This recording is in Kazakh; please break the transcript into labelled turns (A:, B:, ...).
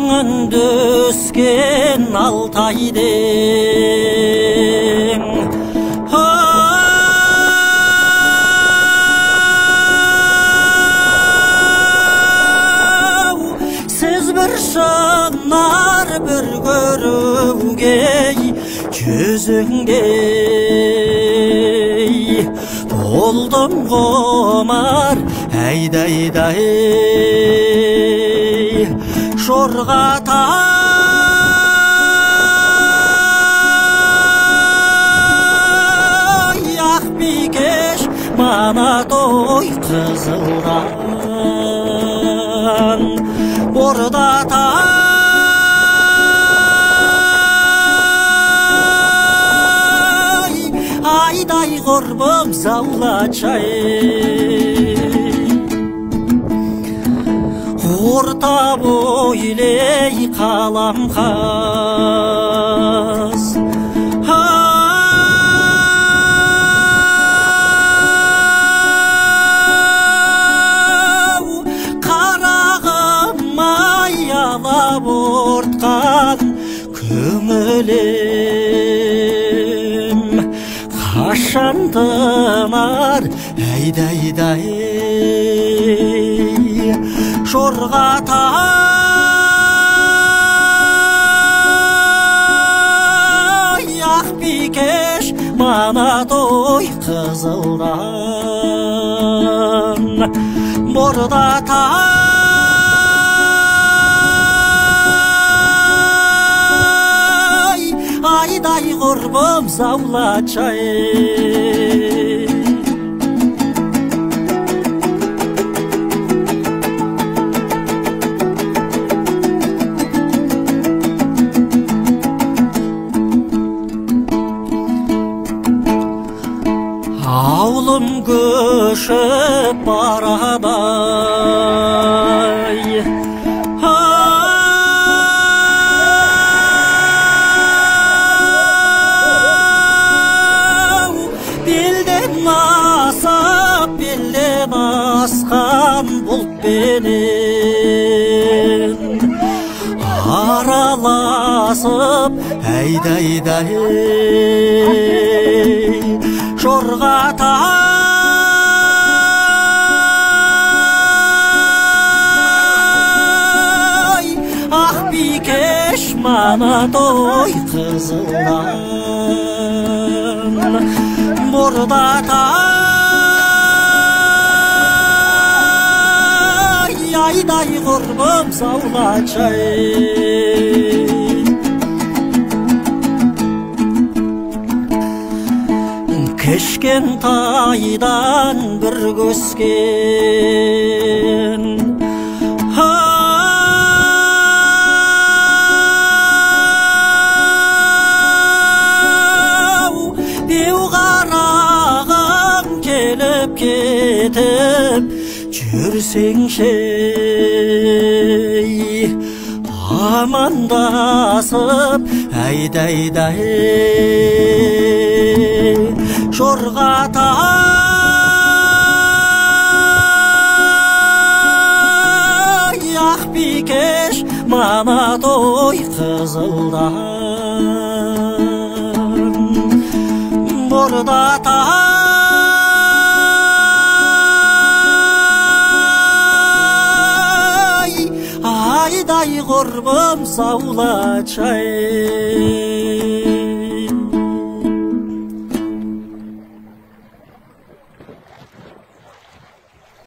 A: өңінде өскен Алтайдың сіз бір шынар бір көруге жүзіңдей болдым ғұмар айдай Шорғатай ақ бикеш манатой қызылдан бордатай айдай құрбым заулачай орта бойлей қалам қаз қарағым ай алап ортқан көңілім қашан тынар айдай Шорғатай ақ бикеш манатой қызылдан бордатай айдай құрбым заулачай ауылым көшіп барадай белден асып белден асқан бұлтпенен араласып айдай Шорғатай ақ бикеш манатой қызылдан бордатай айдай құрбым заулачай кішкентайдан бір көскен деу қарағым келіп кетіп жүрсеңші амандасып айдай Шорғатай ақ бикеш манатой қызылдан бордатай айдай құрбым заулачай